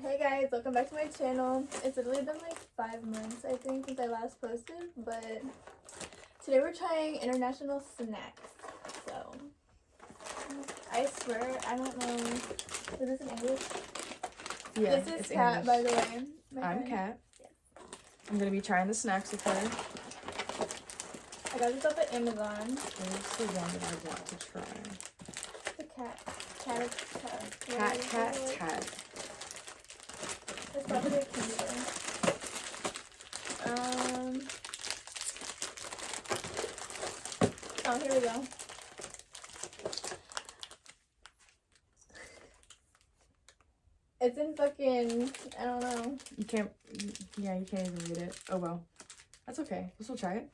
Hey guys, welcome back to my channel. It's literally been like 5 months, I think, since I last posted, but today we're trying international snacks. So, I swear, I don't know. Is this in English? Yeah, this is it's Kat, English. by the way. I'm Kat. Yes. I'm gonna be trying the snacks with her. I got this off of Amazon. Where's the one that I want to try? The cat. Cat. It's probably a candy bar. Oh, here we go. It's in fucking, I don't know. You can't even read it. Oh well. That's okay. We'll still try it.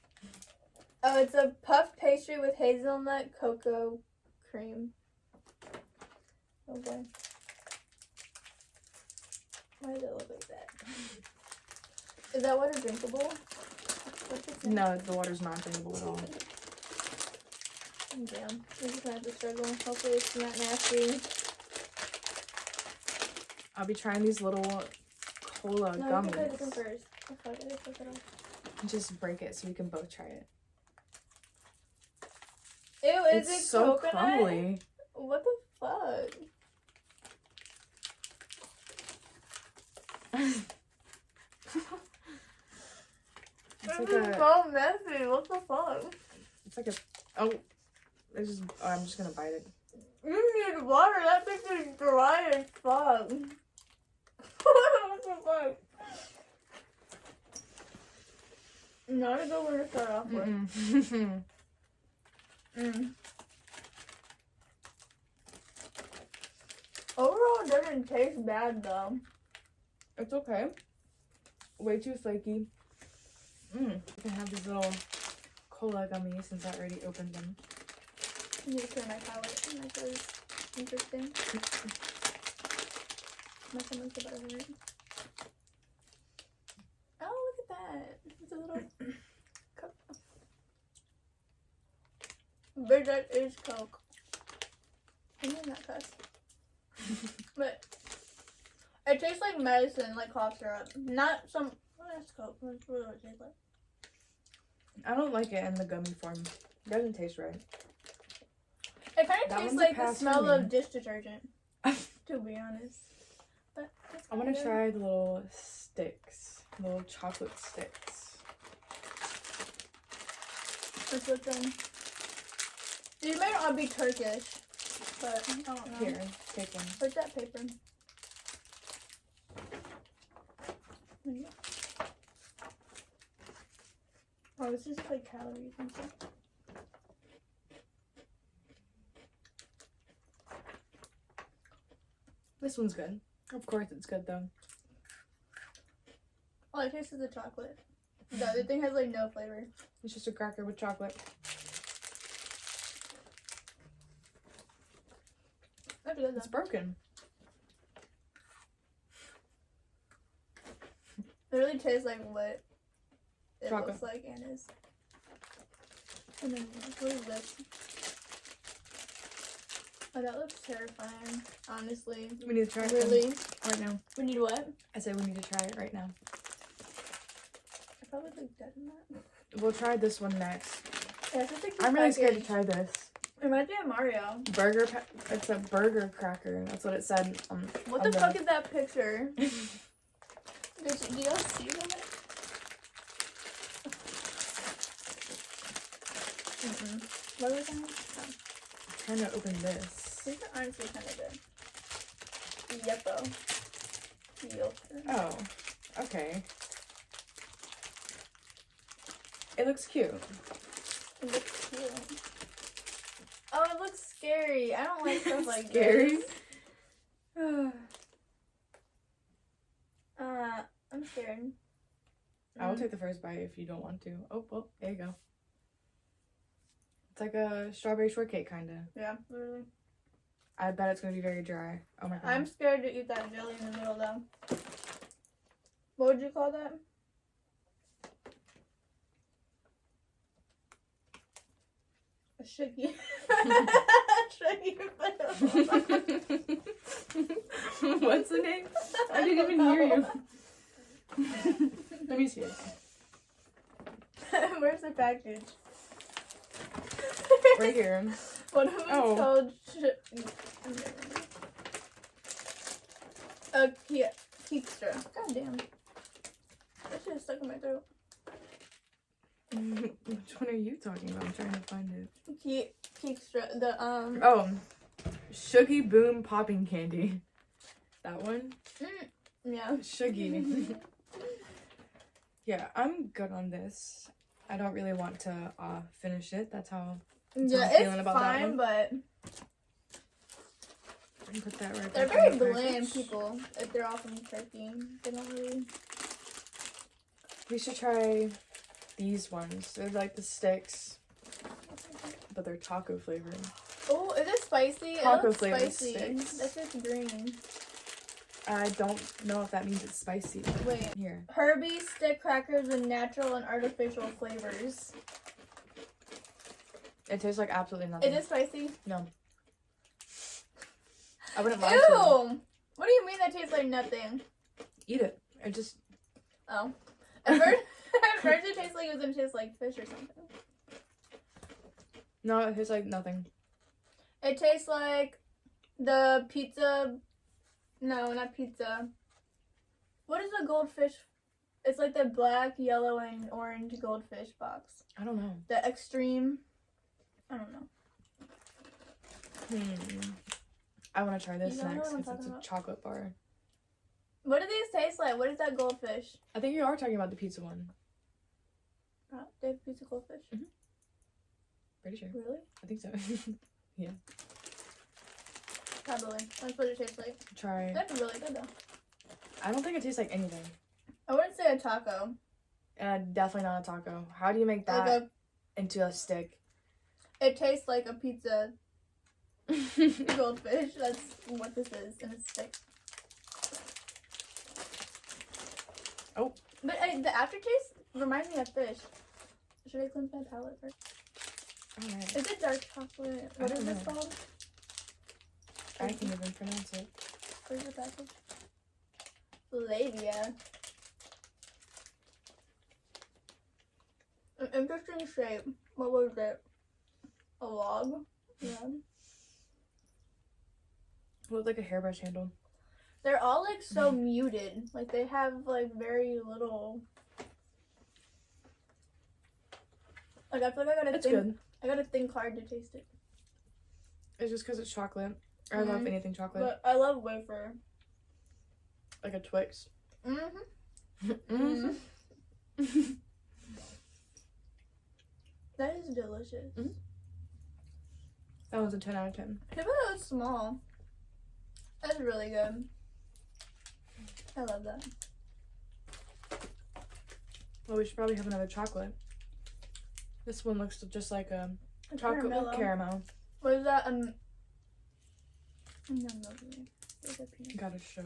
Oh, it's a puff pastry with hazelnut cocoa cream. Oh boy. Why does it look like that? Is that water drinkable? What's it say? No, the water's not drinkable at all. Damn. We're just gonna have to struggle. Hopefully it's not nasty. I'll be trying these little cola No, you can try this one gummies. first. Oh fuck, I just took it off. Just break it so we can both try it. Ew, is it It's so coconut? crumbly. What the fuck? It's This like is a. so messy. What the fuck? It's like a. Oh, it's just. Oh, I'm just gonna bite it. You need water. That thing is dry as fuck. What the fuck? Not a good one to start off with. Overall, it doesn't taste bad though. It's okay. Way too flaky. You can have these little cola gummies since I already opened them. I need to clear my palate. That was interesting. My stomach's about to hurt. Oh, look at that. It's a little cup. But that is Coke. I mean that cuss. But it tastes like medicine, like cough syrup. Not some. Oh, that's Coke. That's really what it tastes like. I don't like it in the gummy form. It doesn't taste right. It kind of That tastes one's a like the pass for smell me. of dish detergent, to be honest. But I want to try the little sticks. Little chocolate sticks. Let's look them. These may not be Turkish, but I don't know. Here, take one. Where's that paper? Oh, this is like calories and stuff. This one's good. Of course it's good though. All I taste is the chocolate. The other thing has like no flavor. It's just a cracker with chocolate. That's good It's though. broken. It really tastes like what it Chocolate. looks like and is. And then what is this? Oh, that looks terrifying. Honestly. We need to try it Really? right now. We need what? I said we need to try it right now. I probably look dead in that. We'll try this one next. Yeah, it's just like I'm really scared to try this. It reminds me of Mario. It's a burger cracker. That's what it said. What the fuck is that picture? Do y'all see that? What was that? Oh. I'm trying to open this. These are honestly kind of good. Yeppo. Oh, okay. It looks cute. It looks cute. Oh, it looks scary. I don't like stuff like Scary? this. I'm scared. I will take the first bite if you don't want to. Oh, well, there you go. It's like a strawberry shortcake, kind of. Yeah, literally. I bet it's going to be very dry. Oh my god. I'm scared to eat that jelly in the middle, though. What would you call that? A Shuggy. Shuggy. What's the name? I didn't even hear you. Let me see it. Where's the package? Right here. One of them's Oh. called Keepster. God damn. That shit is stuck in my throat. Which one are you talking about? I'm trying to find it. Keepster. The Oh, Shuggy Boom Popping Candy. That one? yeah. Shuggy. Yeah, I'm good on this. I don't really want to finish it. That's how Yeah, I'm it's feeling about that fine, one. but Put that right they're back very in the bland package. people. If they're all from Turkey, they don't really. We should try these ones. They're like the sticks, but they're taco flavored. Oh, is it spicy? Taco It looks flavored spicy. sticks. That's just green. I don't know if that means it's spicy. Wait. Here. Herbie stick crackers with natural and artificial flavors. It tastes like absolutely nothing. It is spicy. No. I wouldn't lie Ew! to you. What do you mean that tastes like nothing? Eat it. It just... Oh. At first, at first it tastes like it was gonna taste like fish or something. No, it tastes like nothing. It tastes like the pizza. No, not pizza. What is the goldfish? It's like the black, yellow, and orange goldfish box. I don't know. The extreme. I don't know. I want to try this You don't know next what I'm because it's talking a about? chocolate bar. What do these taste like? What is that goldfish? I think you are talking about the pizza one. They have pizza goldfish? Pretty sure. Really? I think so. Probably. That's what it tastes like. Try. That's really good though. I don't think it tastes like anything. I wouldn't say a taco. Definitely not a taco. How do you make that Like into a stick? it tastes like a pizza goldfish. That's what this is in a stick. Oh. But the aftertaste reminds me of fish. Should I cleanse my palate first? Alright. Is it dark chocolate? What I is don't this know. called? I can't even pronounce it. Where's the package? Labia. An interesting shape. What was it? A log? Yeah. It looked like a hairbrush handle. They're all like so muted. Like they have like very little. Like I feel like It's good. I gotta think hard to taste it. It's just because it's chocolate. I love anything chocolate. But I love wafer. Like a Twix. Mm-hmm. That is delicious. That was a 10 out of 10. I feel like it was small. That's really good. I love that. Well, we should probably have another chocolate. This one looks just like a chocolate with caramel. What is that? No, there's a peanut. Gotta show.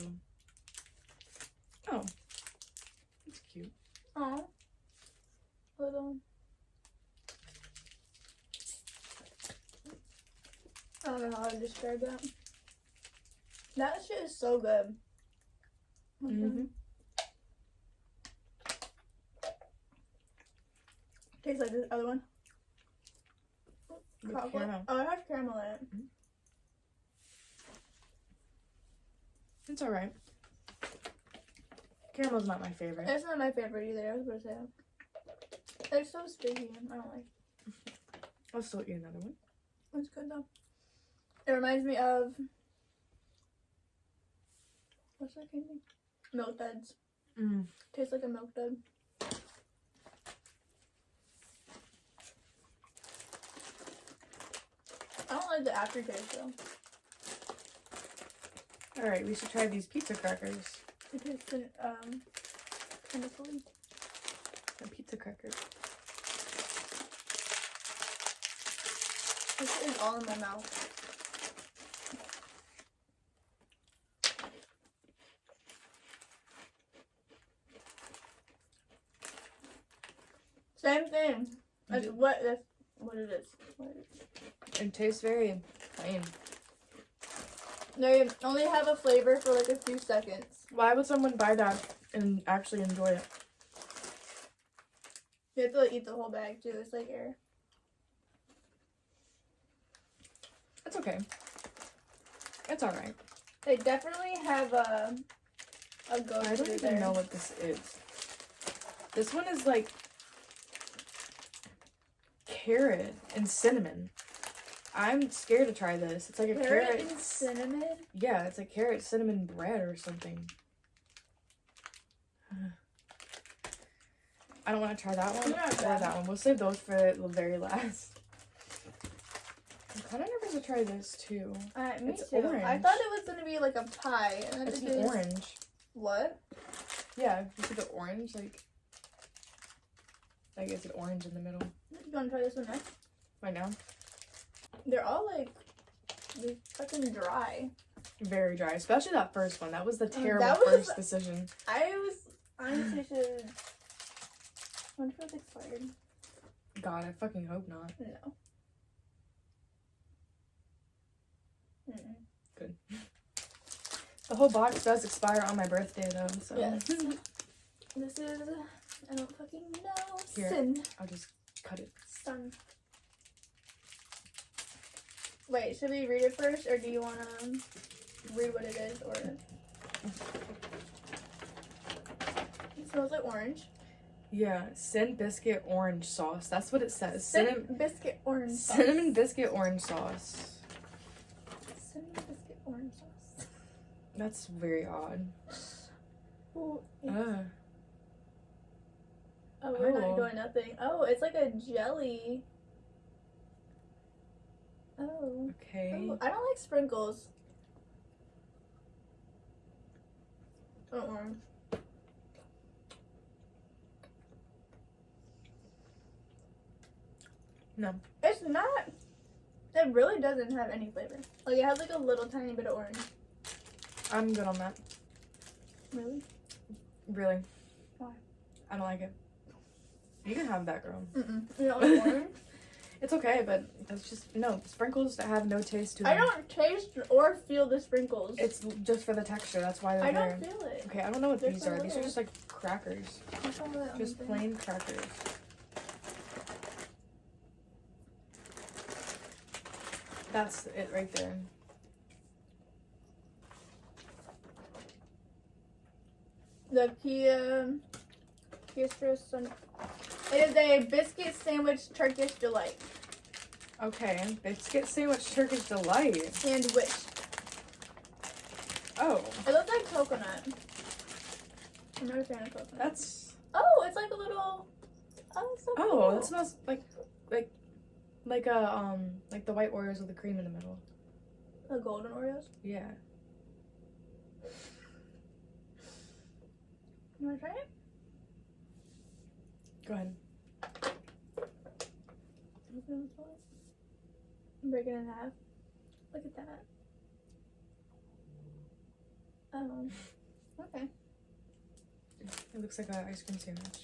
Oh. It's cute. Aw. Little. I don't know how to describe that. That shit is so good. Tastes like this other one. With Chocolate. caramel. Oh, it has caramel in it. It's alright. Caramel's not my favorite. It's not my favorite either. I was gonna say that. They're so sticky. I don't like. I'll still eat another one. It's good though. It reminds me of what's that candy? Milk Duds. Tastes like a Milk Dud. I don't like the aftertaste though. Alright, we should try these pizza crackers. It tastes kind of funny. The pizza crackers. This is all in my mouth. Same thing. That's what what it is. It tastes very plain. They only have a flavor for like a few seconds. Why would someone buy that and actually enjoy it? You have to like, eat the whole bag too. It's like air. It's okay. It's alright. They definitely have a go-to I don't even there. know what this is. This one is like carrot and cinnamon. I'm scared to try this. It's like a carrot and cinnamon? Yeah, it's like carrot cinnamon bread or something. I don't want to try that one Yeah, or that one. We'll save those for the very last. I'm kind of nervous to try this too. Me It's too. I orange. thought it was gonna be like a pie. And then It's it an is- orange. What? Yeah, you see the orange? Like it's an orange in the middle. You wanna try this one next? Right now. They're all like, they're fucking dry. Very dry. Especially that first one. That was the terrible that was- first decision. I honestly should. I wonder if it's expired. God, I fucking hope not. No. Mm-mm. Good. The whole box does expire on my birthday though, so Yes. This is, I don't fucking know. Here. Sin. I'll just cut it. Sun. Wait, should we read it first, or do you want to read what it is, or? It smells like orange. Yeah, Sin Biscuit orange sauce. That's what it says. Cinnamon biscuit orange sauce. Cinnamon biscuit orange sauce. Cinnamon biscuit orange sauce. That's very odd. Oh, Uh, we're Oh. not doing nothing. Oh, it's like a jelly. Oh. okay. Oh, I don't like sprinkles. Orange. No. It's not. It really doesn't have any flavor. Like it has like a little tiny bit of orange. I'm good on that. Really? Really. Why? I don't like it. You can have that, girl. Mm-mm. You don't like orange? It's okay, but that's just no sprinkles that have no taste to them. I don't taste or feel the sprinkles. It's just for the texture. That's why they're I there. don't feel it. Okay, I don't know what They're these so are. These are little. just like crackers. I saw that on Just the plain crackers. That's it right there. The Kia Sun. It is a biscuit sandwich Turkish delight. Okay, biscuit sandwich Turkish delight. Sandwich. Oh, It looks like coconut. I'm not a fan of coconut. that's Oh, it's like a little. Oh, it's so cool. oh, that smells like like the white Oreos with the cream in the middle. The golden Oreos. Yeah. You wanna try it? Go ahead. Break it in half. Look at that. Oh. Okay. It looks like an ice cream sandwich.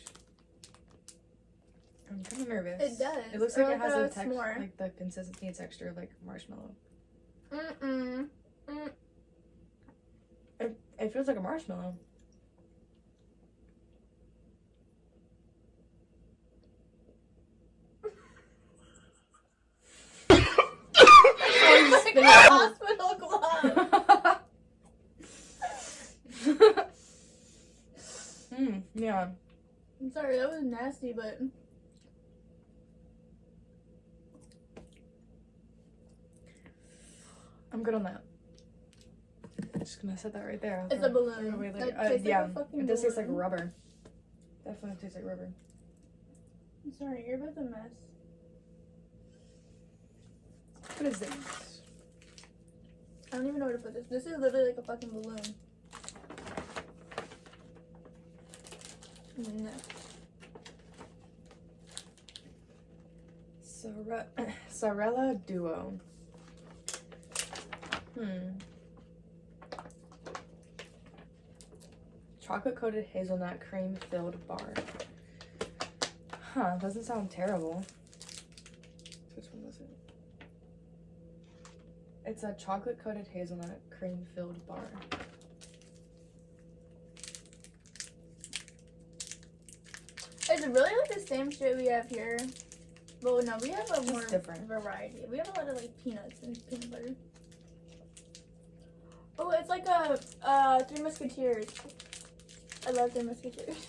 I'm kind of nervous. It does. It looks Or like it has like a a texture, s'more. like the consistency and texture of like marshmallow. Mm-mm. It feels like a marshmallow. Like a hospital glove. Yeah. I'm sorry, that was nasty, but I'm good on that. I'm just gonna set that right there. I'll It's throw- a balloon. throw it away It later. tastes like a Yeah, fucking it does taste like balloon. rubber. Definitely tastes like rubber. I'm sorry, you're both a mess. What is this? I don't even know where to put this. This is literally like a fucking balloon. No. Sorella Duo. Chocolate coated hazelnut cream filled bar. Huh, doesn't sound terrible. It's a chocolate coated hazelnut cream filled bar. It's really like the same shit we have here. But no, we have a Just more different. variety. We have a lot of like peanuts and peanut butter. Oh, it's like a Three Musketeers. I love Three Musketeers.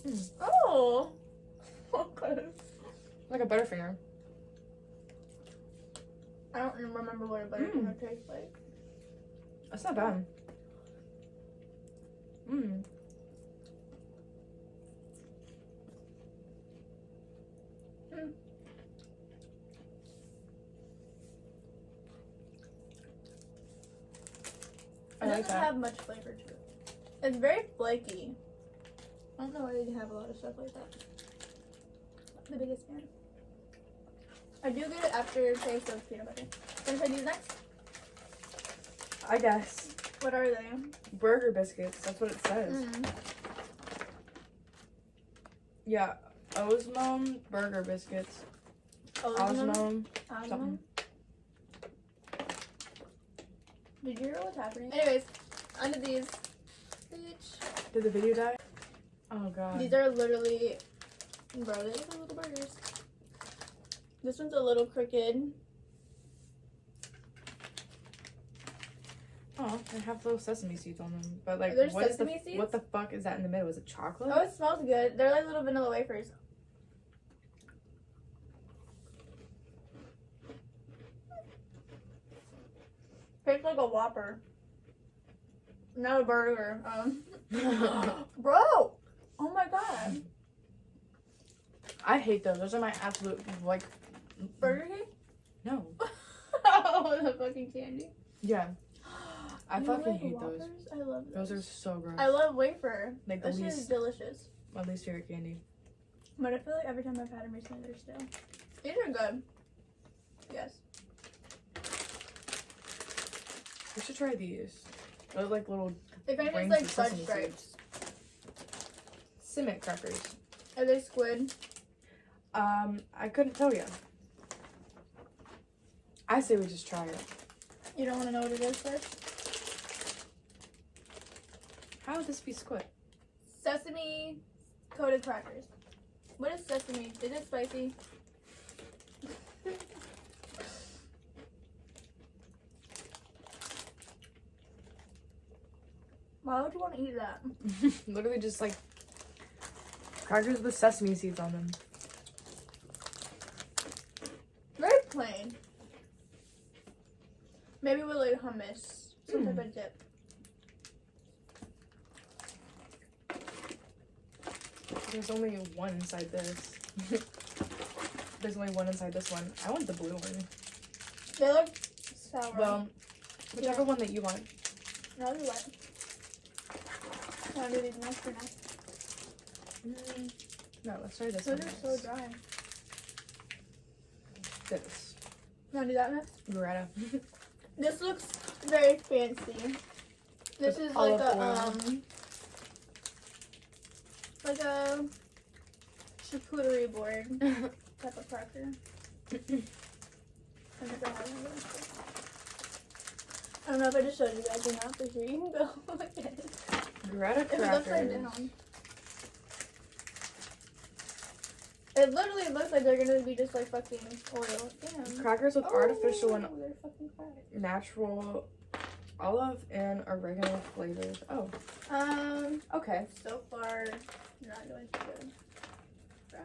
Mm. Oh! Like a Butterfinger. I don't even remember what a Butterfinger tastes like. That's not bad. Mmm. It I like doesn't that. have much flavor to it. It's very flaky. I don't know why they have a lot of stuff like that. The biggest fan. I do get an aftertaste of peanut butter. Can I try these next? I guess. What are they? Burger biscuits. That's what it says. Mm. Yeah. Osmond burger biscuits. Osmond. Osmond. Something. Did you hear what's happening? Anyways, onto these. Bitch. Did the video die? Oh god. These are literally, bro, they look like little burgers. This one's a little crooked. Oh, they have little sesame seeds on them. But like, There's what is sesame seeds? what the fuck is that in the middle? Is it chocolate? Oh, it smells good. They're like little vanilla wafers. Tastes like a Whopper. Not a burger. Bro! Oh my god. I hate those. Those are my absolute like. Burger King? No. Oh, the fucking candy. Yeah. I You fucking like hate Whoppers? those. I love those. Those are so gross. I love wafer. Like the That shit is least, delicious. my least favorite candy. But I feel like every time I've had them recently, they're still. These are good. Yes. We should try these. Those like little They kind of taste rings like with fudge sesame stripes. Simmet crackers. Are they squid? I couldn't tell you. I say we just try it. You don't want to know what it is first? How would this be squid? Sesame coated crackers. What is sesame? Is it spicy? Why would you want to eat that? Literally just like crackers with sesame seeds on them. Very plain. Maybe with like hummus. Some type of dip. There's only one inside this. There's only one inside this one. I want the blue one. They look sour. Well, whichever Yeah. one that you want. No, I'll do what? Want to do these next or not? No, let's try this Those one. are so dry. This. You want to do that next? Greta. This looks very fancy. This With is like olive a oil. like a charcuterie board type of cracker. I've never had one of those before. I don't know if I just showed you guys or not, but here you can go look at it. Greta It was upside crackers. down. It literally looks like they're gonna be just like fucking oil. Damn. Crackers with artificial and they're fucking cracked. natural olive and oregano flavors. Oh, okay. So far, not doing too good. Bro,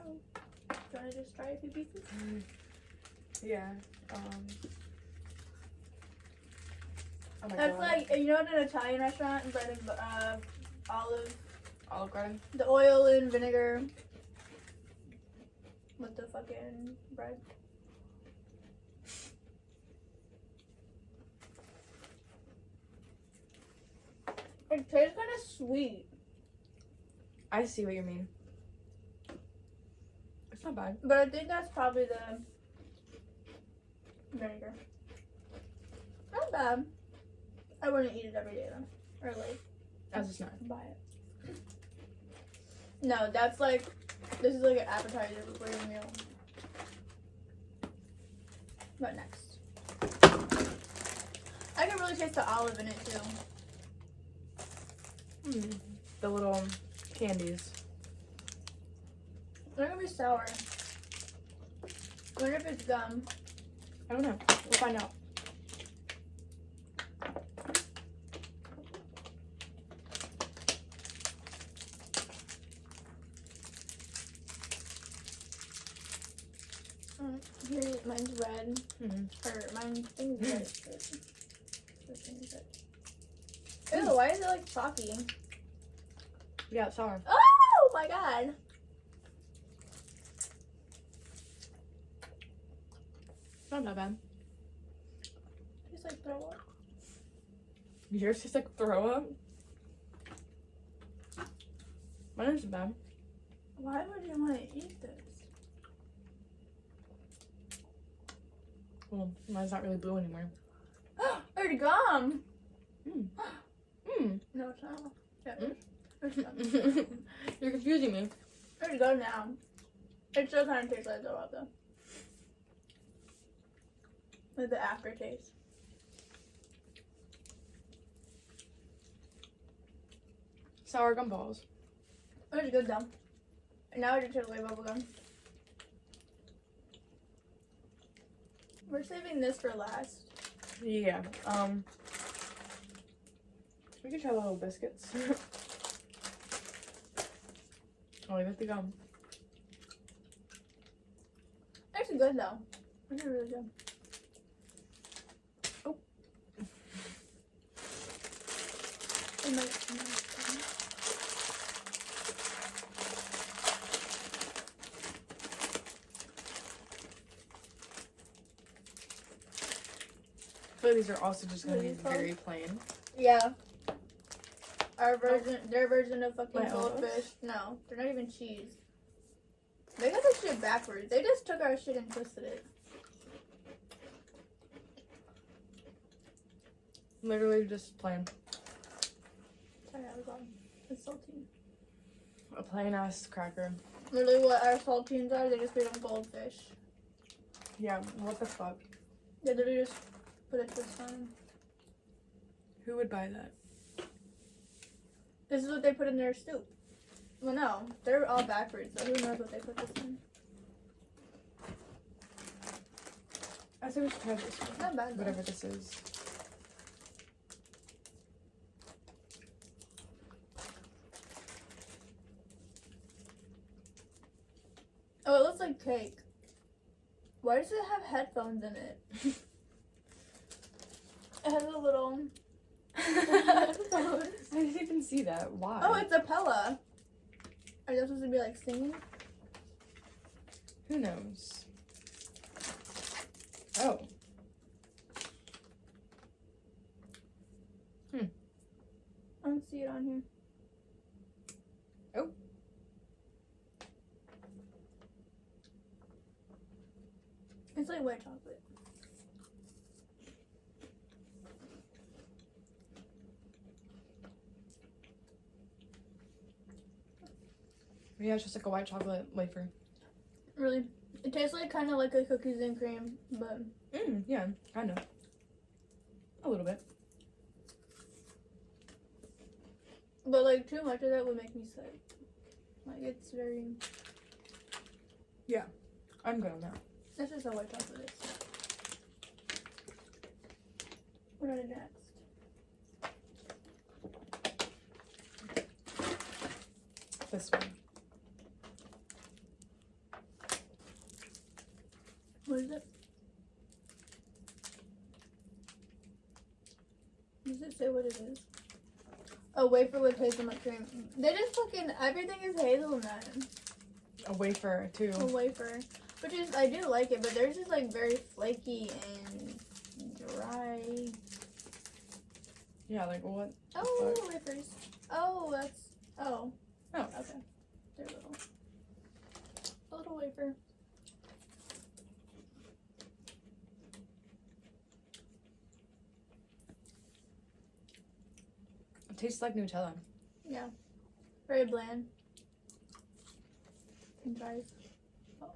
do you wanna just try a few pieces? Yeah. Oh my That's god. like, you know, at an Italian restaurant, bread and olive, Olive Garden. the oil and vinegar with the fucking bread. It tastes kind of sweet, I see what you mean. It's not bad. but I think that's probably the vinegar. Not bad. I wouldn't eat it every day though, or like As it's not. buy it. No, that's like, this is like an appetizer before your meal. What next? I can really taste the olive in it too. The little candies. They're gonna be sour. I wonder if it's gum. I don't know. We'll find out. Here, mine's red. Mm-hmm. Or mine's thing's red. This thing's red. Ew, why is it like chalky? Yeah, it's sour. Oh my god. It's not that bad. Tastes like throw up. Yours tastes like throw up. Mine isn't bad. Why would you want to eat this? Well, mine's not really blue anymore. There's gum. Mm. No, it's not. Yeah, Mm. there's gum. You're confusing me. There's gum now. It still kind of tastes like throw up though. Like the aftertaste. Sour gumballs. It was good though. And now I just took away bubble gum. We're saving this for last. Yeah. We can try the little biscuits. Oh, leave it the gum. It's good though. It's really good. Oh. It might, So these are also just gonna What be are these called? very plain. yeah. Our version, their version of fucking My elbows? goldfish. No, they're not even cheese. They got this shit backwards. They just took our shit and twisted it. Literally just plain. Sorry, I was wrong. It's saltine. A plain ass cracker. Literally what our saltines are, they just made them goldfish. Yeah, what the fuck? They literally just put a twist on them. Who would buy that? This is what they put in their soup. Well, no, they're all backwards, so who knows what they put this in. I say we should try this one. Not bad, though. Whatever this is. Oh, it looks like cake. Why does it have headphones in it? It has a little headphones. I didn't even see that. Why? Oh, it's a Pella. Are you supposed to be like singing? Who knows? Oh. I don't see it on here. Oh. It's like white chocolate. Yeah, it's just like a white chocolate wafer. Really, it tastes like kind of like a cookies and cream, but Yeah, kind of. A little bit. like too much of that would make me sick. Like it's very. I'm good on that. That's just how white chocolate is. What are the next? This one. What is it? Does it say what it is? A wafer with hazelnut cream. They just fucking everything is hazelnut. A wafer, too. A wafer, which is I do like it, but they're just like very flaky and dry. Yeah, like what? Oh, fuck? wafers. Oh, that's oh. Oh. Okay. They're little. A little wafer. It tastes like Nutella. Yeah. Very bland. And dries. Oh.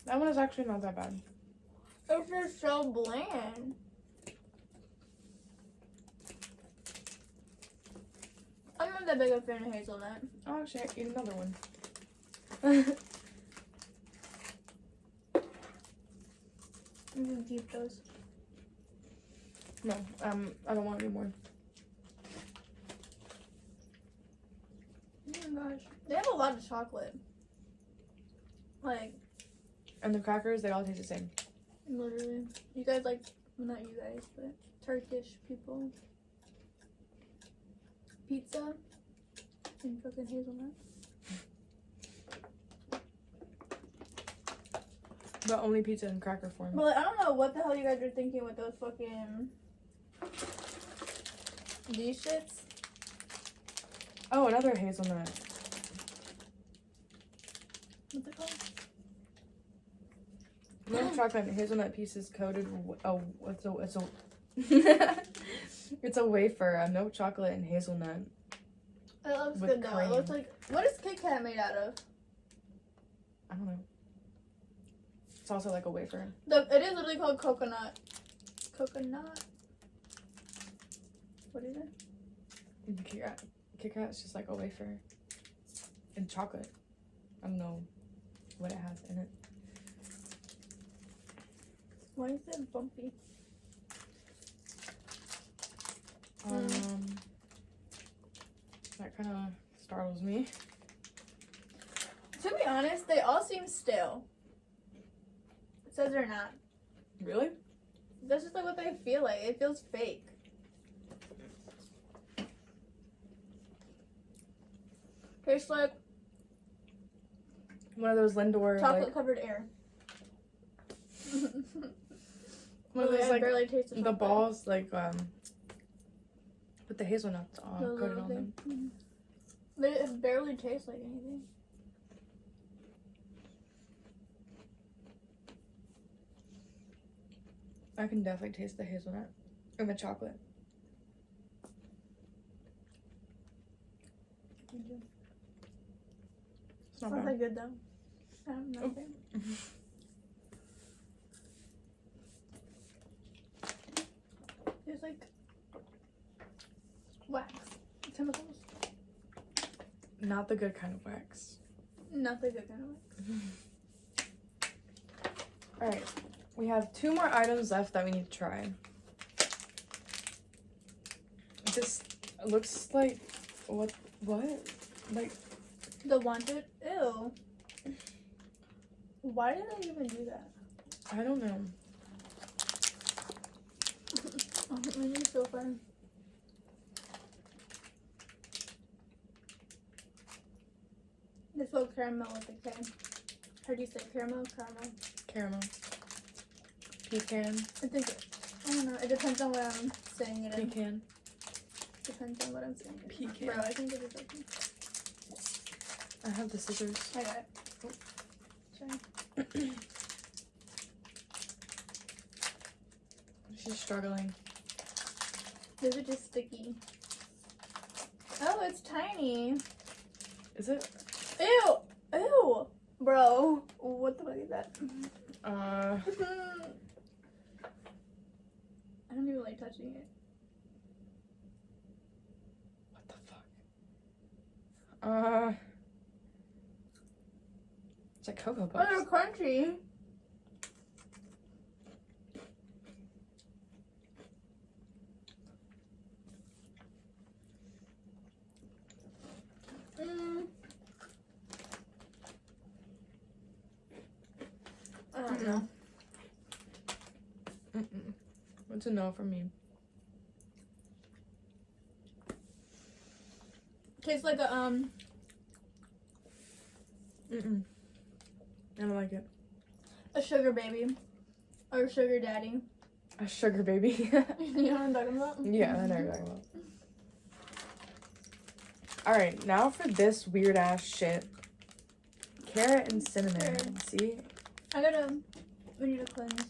That one is actually not that bad. It's just so bland. I'm not that big of a fan of hazelnut. Oh, actually, I eat another one. You can keep those. No, I don't want any more. Oh my gosh. They have a lot of chocolate. Like, And the crackers, they all taste the same. literally. You guys like, well, not you guys, but Turkish people. Pizza and fucking hazelnut. But only pizza and cracker form. Well, I don't know what the hell you guys are thinking with those fucking these shits. Oh, another hazelnut. What's it called? Milk chocolate and hazelnut pieces coated. It's a wafer, a milk chocolate and hazelnut. It looks With good though. It cream. looks like, what is Kit Kat made out of? I don't know. It's also like a wafer. It is literally called coconut. Coconut. What is it? And Kit Kat is just like a wafer and chocolate. I don't know what it has in it. Why is it bumpy? That kind of startles me. To be honest, they all seem stale. It says they're not. Really? That's just like what they feel like. It feels fake. Tastes like One of those Lindor, chocolate like, covered air. one of those, I like, barely taste the balls, like, with the hazelnuts coated on them. But it barely tastes like anything. I can definitely taste the hazelnut and the chocolate. It's not Smells bad. like good though. Nothing. It's like wax. Chemicals. Not the good kind of wax. Not the good kind of wax. Alright, we have 2 more items left that we need to try. This looks like, what? Like, The wanted? Ew. Why did they even do that? I don't know. Oh, it is so fun. This little caramel with a K. How do you say caramel? Caramel. Caramel. Pecan. I think I don't know. It depends on what I'm saying it in. Pecan. Depends on what I'm saying it in. Pecan. Bro, I think it is okay. I have the scissors. I got it. Oh. Sorry. She's struggling. These are just sticky. Oh, it's tiny. Is it? Ew! Ew! Bro, what the fuck is that? Uh, I don't even like touching it. what the fuck? It's like Cocoa Oh, Puffs. they're crunchy. I don't know. Mm-mm. What's a no from me? Tastes like a Mm-mm. I don't like it. a sugar baby or a sugar daddy. A sugar baby. You know what I'm talking about? Yeah, I know what you're talking about. Alright, now for this weird ass shit. Carrot and cinnamon. Carrot. See? We need to cleanse.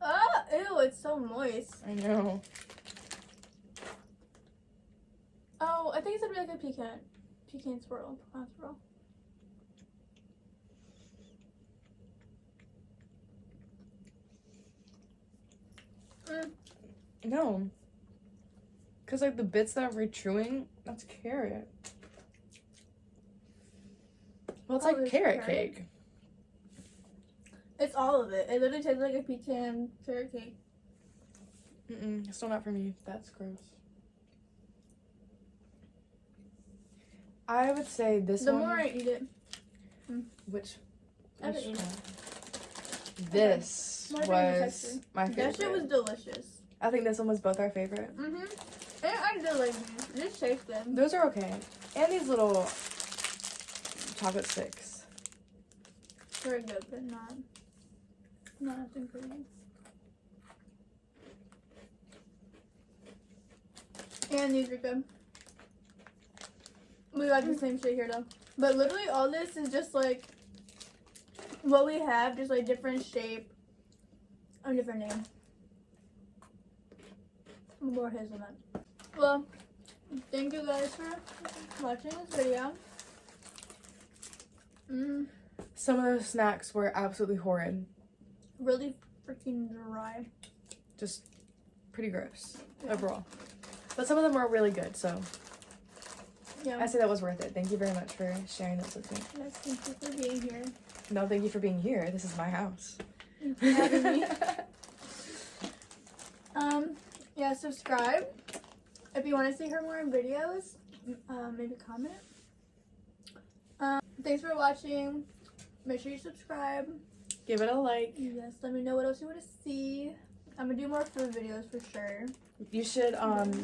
Ah, ew, it's so moist. I know. Oh, I think it's gonna be like a pecan swirl, pecan swirl. No. Because, like, the bits that we're chewing, that's carrot. Well, it's Oh, like there's carrot carrot? cake. It's all of it. It literally tastes like a pecan carrot cake. Mm-mm, still not for me. That's gross. I would say this The one. more I eat it, Which I haven't one? eaten it. This My favorite was texture. my favorite. That shit was delicious. I think this one was both our favorite. Mm-hmm. And I do like these. This tastes good. Those are okay. And these little chocolate sticks. Very good, but not nothing crazy. And these are good. We got the same shit here though. But literally all this is just like what we have, just like different shape and different name. More hazelnut. Well, thank you guys for watching this video. Some of those snacks were absolutely horrid. Really freaking dry. Just pretty gross Yeah. overall. But some of them were really good, so Yeah. I say that was worth it. Thank you very much for sharing this with me. Yes, thank you for being here. No, thank you for being here. This is my house. Thank you for having me. Yeah, subscribe. If you want to see her more in videos, maybe comment. Thanks for watching. Make sure you subscribe. Give it a like. Yes, let me know what else you want to see. I'm gonna do more food videos for sure. You should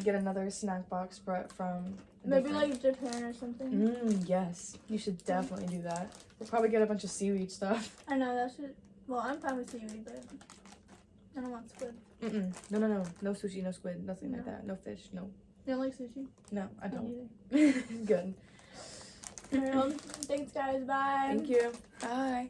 get another snack box brought from Maybe different- like Japan or something. Yes, you should definitely do that. We'll probably get a bunch of seaweed stuff. I know that should. Well, I'm fine with seaweed, but I don't want squid. No sushi, no squid, nothing like No. that. No fish, no. You don't like sushi? No, I Me don't. neither. Good. Alright, well, thanks guys. Bye. Thank you. Bye.